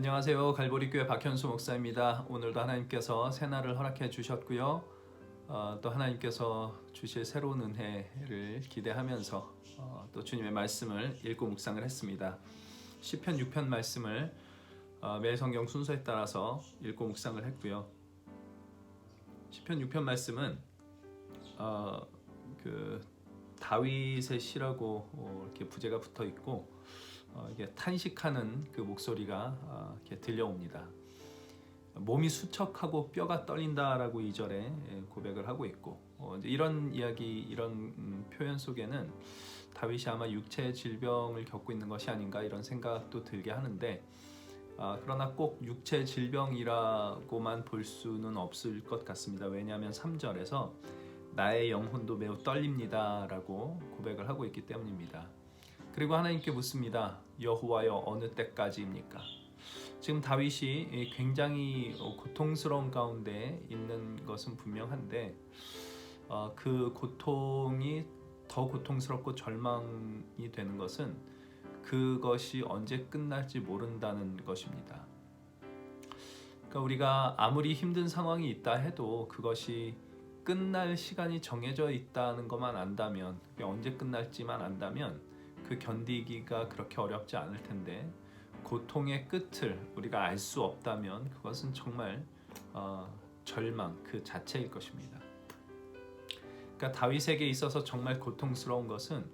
안녕하세요. 갈보리교회 박현수 목사입니다. 오늘도 하나님께서 새날을 허락해 주셨고요. 또 하나님께서 주실 새로운 은혜를 기대하면서 또 주님의 말씀을 읽고 묵상을 했습니다. 시편 6편 말씀을 매일 성경 순서에 따라서 읽고 묵상을 했고요. 시편 6편 말씀은 그 다윗의 시라고 이렇게 부제가 붙어 있고 이게 탄식하는 그 목소리가 이렇게 들려옵니다. 몸이 수척하고 뼈가 떨린다라고 2절에 고백을 하고 있고 이런 이야기, 이런 표현 속에는 다윗이 아마 육체 질병을 겪고 있는 것이 아닌가 이런 생각도 들게 하는데 그러나 꼭 육체 질병이라고만 볼 수는 없을 것 같습니다. 왜냐하면 3절에서 나의 영혼도 매우 떨립니다 라고 고백을 하고 있기 때문입니다. 그리고 하나님께 묻습니다. 여호와여 어느 때까지입니까? 지금 다윗이 굉장히 고통스러운 가운데 있는 것은 분명한데 그 고통이 더 고통스럽고 절망이 되는 것은 그것이 언제 끝날지 모른다는 것입니다. 그러니까 우리가 아무리 힘든 상황이 있다 해도 그것이 끝날 시간이 정해져 있다는 것만 안다면, 언제 끝날지만 안다면 그 견디기가 그렇게 어렵지 않을 텐데 고통의 끝을 우리가 알 수 없다면 그것은 정말 절망 그 자체일 것입니다. 그러니까 다윗에게 있어서 정말 고통스러운 것은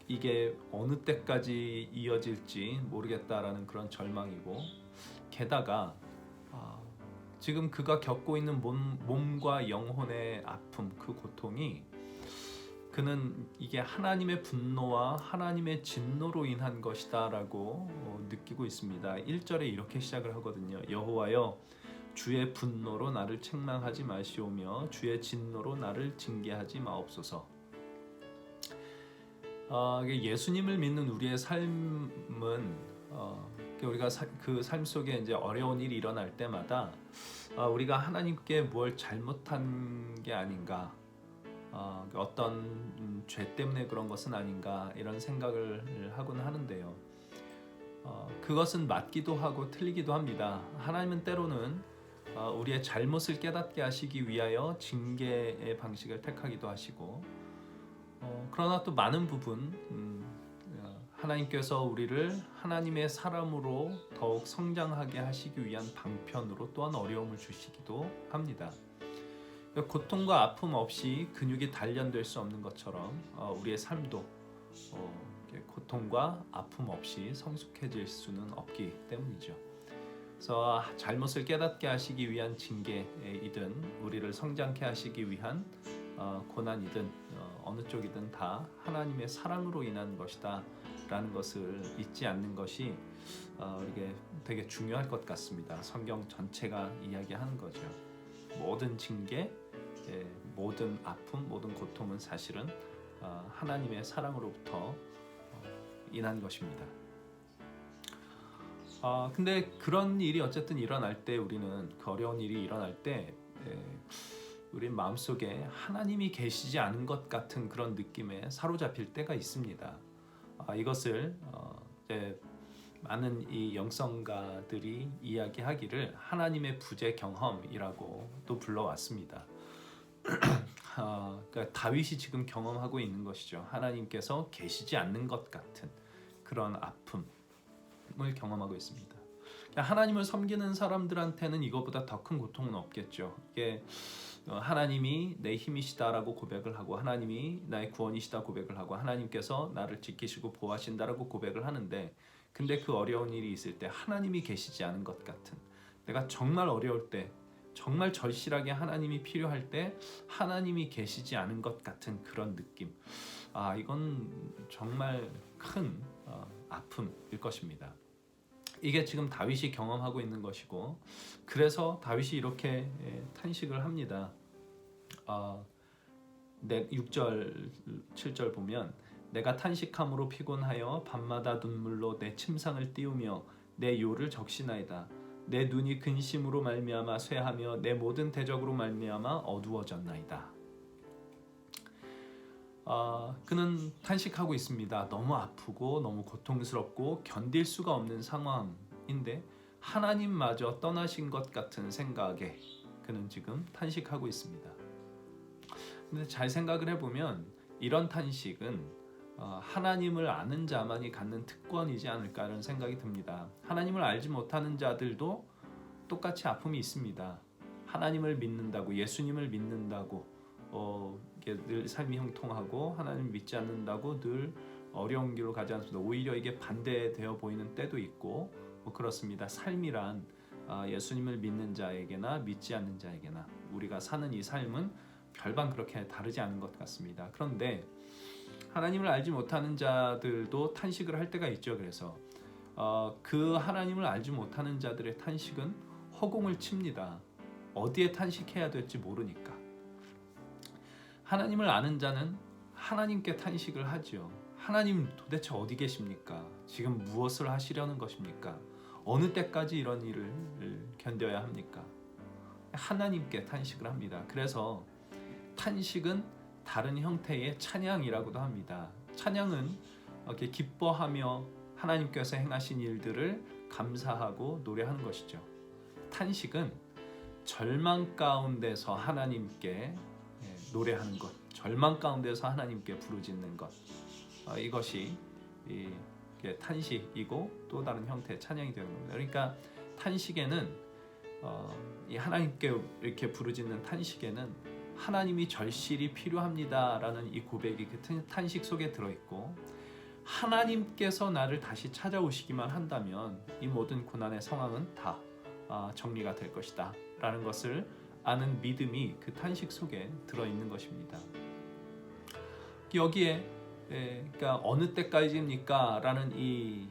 이게 어느 때까지 이어질지 모르겠다라는 그런 절망이고, 게다가 지금 그가 겪고 있는 몸과 영혼의 아픔, 그 고통이 그는 이게 하나님의 분노와 하나님의 진노로 인한 것이다 라고 느끼고 있습니다. 1절에 이렇게 시작을 하거든요. 여호와여 주의 분노로 나를 책망하지 마시오며 주의 진노로 나를 징계하지 마옵소서. 예수님을 믿는 우리의 삶은 우리가 그 삶 속에 이제 어려운 일이 일어날 때마다 우리가 하나님께 뭘 잘못한 게 아닌가, 어떤 죄 때문에 그런 것은 아닌가 이런 생각을 하곤 하는데요. 그것은 맞기도 하고 틀리기도 합니다. 하나님은 때로는 우리의 잘못을 깨닫게 하시기 위하여 징계의 방식을 택하기도 하시고, 그러나 또 많은 부분 하나님께서 우리를 하나님의 사람으로 더욱 성장하게 하시기 위한 방편으로 또한 어려움을 주시기도 합니다. 고통과 아픔 없이 근육이 단련될 수 없는 것처럼 우리의 삶도 고통과 아픔 없이 성숙해질 수는 없기 때문이죠. 그래서 잘못을 깨닫게 하시기 위한 징계이든 우리를 성장케 하시기 위한 고난이든 어느 쪽이든 다 하나님의 사랑으로 인한 것이다 라는 것을 잊지 않는 것이 이게 되게 중요할 것 같습니다. 성경 전체가 이야기하는 거죠. 모든 징계, 모든 아픔, 모든 고통은 사실은 하나님의 사랑으로부터 인한 것입니다. 근데 그런 일이 어쨌든 일어날 때, 우리는 그 어려운 일이 일어날 때 우리 마음속에 하나님이 계시지 않은 것 같은 그런 느낌에 사로잡힐 때가 있습니다. 이것을 많은 이 영성가들이 이야기하기를 하나님의 부재 경험이라고 또 불러왔습니다. 그러니까 다윗이 지금 경험하고 있는 것이죠. 하나님께서 계시지 않는 것 같은 그런 아픔을 경험하고 있습니다. 하나님을 섬기는 사람들한테는 이거보다 더 큰 고통은 없겠죠. 이게 하나님이 내 힘이시다라고 고백을 하고, 하나님이 나의 구원이시다 고백을 하고, 하나님께서 나를 지키시고 보호하신다라고 고백을 하는데, 근데 그 어려운 일이 있을 때 하나님이 계시지 않은 것 같은, 내가 정말 어려울 때, 정말 절실하게 하나님이 필요할 때 하나님이 계시지 않은 것 같은 그런 느낌, 이건 정말 큰 아픔일 것입니다. 이게 지금 다윗이 경험하고 있는 것이고, 그래서 다윗이 이렇게 탄식을 합니다. 6절, 7절 보면 내가 탄식함으로 피곤하여 밤마다 눈물로 내 침상을 띄우며 내 요를 적시나이다. 내 눈이 근심으로 말미암아 쇠하며 내 모든 대적으로 말미암아 어두워졌나이다. 그는 탄식하고 있습니다. 너무 아프고 너무 고통스럽고 견딜 수가 없는 상황인데 하나님마저 떠나신 것 같은 생각에 그는 지금 탄식하고 있습니다. 근데 잘 생각을 해보면 이런 탄식은 하나님을 아는 자만이 갖는 특권이지 않을까 하는 생각이 듭니다. 하나님을 알지 못하는 자들도 똑같이 아픔이 있습니다. 하나님을 믿는다고, 예수님을 믿는다고 늘 삶이 형통하고 하나님을 믿지 않는다고 늘 어려운 길로 가지 않습니다. 오히려 이게 반대되어 보이는 때도 있고 그렇습니다. 삶이란 예수님을 믿는 자에게나 믿지 않는 자에게나 우리가 사는 이 삶은 별반 그렇게 다르지 않은 것 같습니다. 그런데 하나님을 알지 못하는 자들도 탄식을 할 때가 있죠. 그래서 그 하나님을 알지 못하는 자들의 탄식은 허공을 칩니다. 어디에 탄식해야 될지 모르니까. 하나님을 아는 자는 하나님께 탄식을 하죠. 하나님 도대체 어디 계십니까? 지금 무엇을 하시려는 것입니까? 어느 때까지 이런 일을 견뎌야 합니까? 하나님께 탄식을 합니다. 그래서 탄식은 다른 형태의 찬양이라고도 합니다. 찬양은 이렇게 기뻐하며 하나님께서 행하신 일들을 감사하고 노래하는 것이죠. 탄식은 절망 가운데서 하나님께 노래하는 것, 절망 가운데서 하나님께 부르짖는 것, 이것이 탄식이고 또 다른 형태의 찬양이 되는 겁니다. 그러니까 탄식에는 이 하나님께 이렇게 부르짖는 탄식에는 하나님이 절실히 필요합니다라는 이 고백이 그 탄식 속에 들어있고, 하나님께서 나를 다시 찾아오시기만 한다면 이 모든 고난의 상황은 다 정리가 될 것이다 라는 것을 아는 믿음이 그 탄식 속에 들어있는 것입니다. 여기에 그러니까 어느 때까지입니까? 라는 이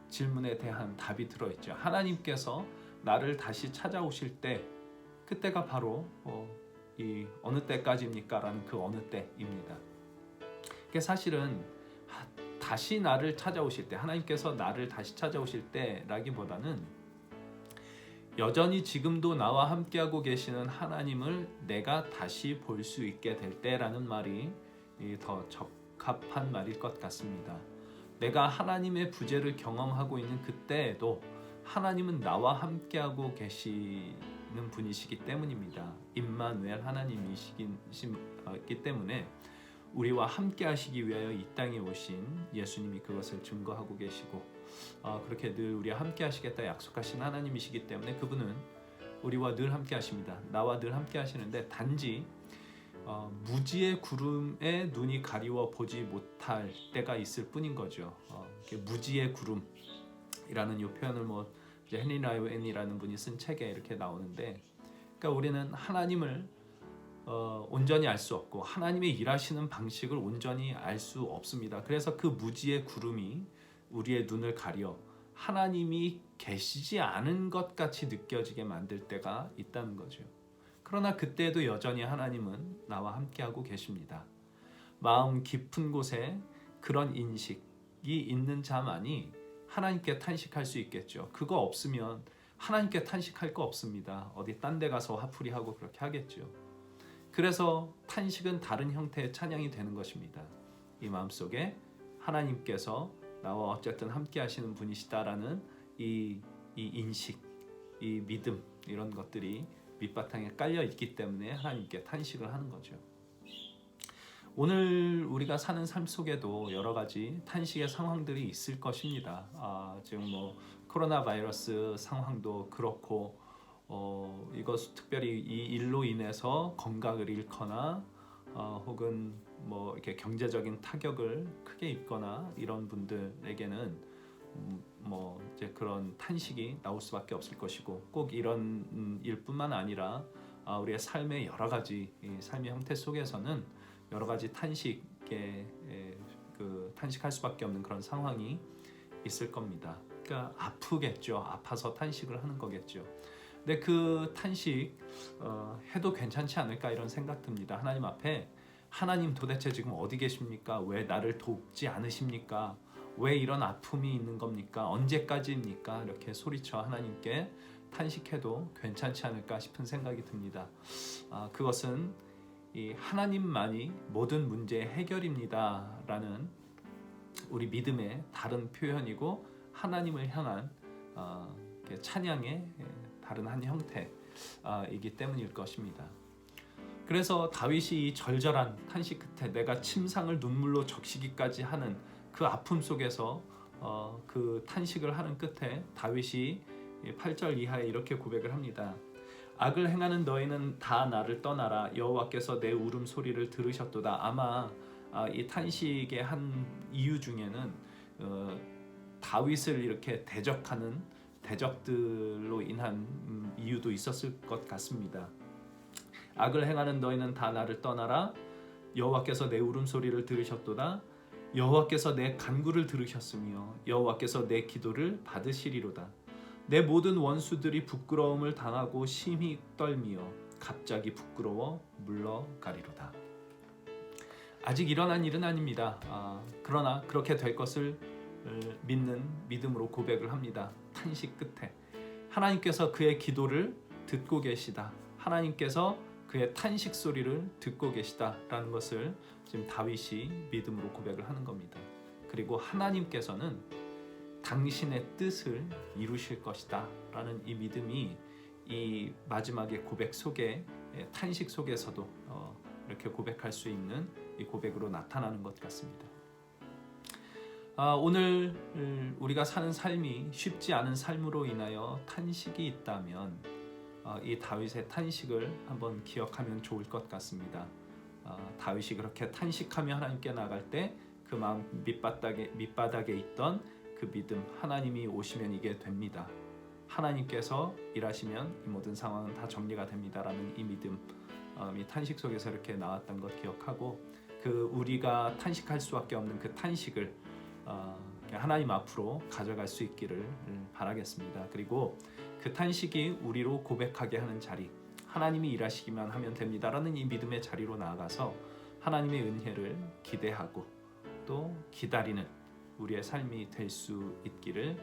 질문에 대한 답이 들어있죠. 하나님께서 나를 다시 찾아오실 때, 그때가 바로 이 어느 때까지입니까? 라는 그 어느 때입니다. 그게 사실은 다시 나를 찾아오실 때, 하나님께서 나를 다시 찾아오실 때라기보다는 여전히 지금도 나와 함께하고 계시는 하나님을 내가 다시 볼 수 있게 될 때라는 말이 더 적합한 말일 것 같습니다. 내가 하나님의 부재를 경험하고 있는 그때에도 하나님은 나와 함께하고 계시는 분이시기 때문입니다. 임마누엘 하나님이시기 때문에 우리와 함께 하시기 위하여 이 땅에 오신 예수님이 그것을 증거하고 계시고, 그렇게 늘 우리와 함께 하시겠다 약속하신 하나님이시기 때문에 그분은 우리와 늘 함께 하십니다. 나와 늘 함께 하시는데 단지 무지의 구름에 눈이 가리워 보지 못할 때가 있을 뿐인 거죠. 무지의 구름이라는 이 표현을 헨리 라이웬이라는 분이 쓴 책에 이렇게 나오는데, 그러니까 우리는 하나님을 온전히 알 수 없고 하나님의 일하시는 방식을 온전히 알 수 없습니다. 그래서 그 무지의 구름이 우리의 눈을 가려 하나님이 계시지 않은 것 같이 느껴지게 만들 때가 있다는 거죠. 그러나 그때도 여전히 하나님은 나와 함께하고 계십니다. 마음 깊은 곳에 그런 인식이 있는 자만이 하나님께 탄식할 수 있겠죠. 그거 없으면 하나님께 탄식할 거 없습니다. 어디 딴 데 가서 화풀이하고 그렇게 하겠죠. 그래서 탄식은 다른 형태의 찬양이 되는 것입니다. 이 마음속에 하나님께서 나와 어쨌든 함께 하시는 분이시다라는 이 인식, 이 믿음, 이런 것들이 밑바탕에 깔려 있기 때문에 하나님께 탄식을 하는 거죠. 오늘 우리가 사는 삶 속에도 여러 가지 탄식의 상황들이 있을 것입니다. 지금 코로나 바이러스 상황도 그렇고, 이것 특별히 이 일로 인해서 건강을 잃거나 혹은 이렇게 경제적인 타격을 크게 입거나 이런 분들에게는 이제 그런 탄식이 나올 수밖에 없을 것이고, 꼭 이런 일뿐만 아니라 우리의 삶의 여러 가지 삶의 형태 속에서는 여러 가지 탄식할 수밖에 없는 그런 상황이 있을 겁니다. 그러니까 아프겠죠. 아파서 탄식을 하는 거겠죠. 근데 그 탄식 해도 괜찮지 않을까 이런 생각 듭니다. 하나님 앞에, 하나님 도대체 지금 어디 계십니까? 왜 나를 돕지 않으십니까? 왜 이런 아픔이 있는 겁니까? 언제까지입니까? 이렇게 소리쳐 하나님께 탄식해도 괜찮지 않을까 싶은 생각이 듭니다. 그것은 이 하나님만이 모든 문제의 해결입니다라는 우리 믿음의 다른 표현이고 하나님을 향한 찬양의 다른 한 형태이기 때문일 것입니다. 그래서 다윗이 이 절절한 탄식 끝에 내가 침상을 눈물로 적시기까지 하는 그 아픔 속에서 그 탄식을 하는 끝에 다윗이 8절 이하에 이렇게 고백을 합니다. 악을 행하는 너희는 다 나를 떠나라. 여호와께서 내 울음소리를 들으셨도다. 아마 이 탄식의 한 이유 중에는 다윗을 이렇게 대적하는 대적들로 인한 이유도 있었을 것 같습니다. 악을 행하는 너희는 다 나를 떠나라. 여호와께서 내 울음소리를 들으셨도다. 여호와께서 내 간구를 들으셨으며 여호와께서 내 기도를 받으시리로다. 내 모든 원수들이 부끄러움을 당하고 심히 떨미어 갑자기 부끄러워 물러가리로다. 아직 일어난 일은 아닙니다. 그러나 그렇게 될 것을 믿는 믿음으로 고백을 합니다. 탄식 끝에 하나님께서 그의 기도를 듣고 계시다. 하나님께서 그의 탄식 소리를 듣고 계시다라는 것을 지금 다윗이 믿음으로 고백을 하는 겁니다. 그리고 하나님께서는 당신의 뜻을 이루실 것이다 라는 이 믿음이 이 마지막의 고백 속에 탄식 속에서도 이렇게 고백할 수 있는 이 고백으로 나타나는 것 같습니다. 오늘 우리가 사는 삶이 쉽지 않은 삶으로 인하여 탄식이 있다면 이 다윗의 탄식을 한번 기억하면 좋을 것 같습니다. 다윗이 그렇게 탄식하며 하나님께 나갈 때 그 마음 밑바닥에 있던 그 믿음, 하나님이 오시면 이게 됩니다. 하나님께서 일하시면 이 모든 상황은 다 정리가 됩니다라는 이 믿음, 이 탄식 속에서 이렇게 나왔던 것 기억하고 그 우리가 탄식할 수밖에 없는 그 탄식을 하나님 앞으로 가져갈 수 있기를 바라겠습니다. 그리고 그 탄식이 우리로 고백하게 하는 자리, 하나님이 일하시기만 하면 됩니다라는 이 믿음의 자리로 나아가서 하나님의 은혜를 기대하고 또 기다리는 우리의 삶이 될 수 있기를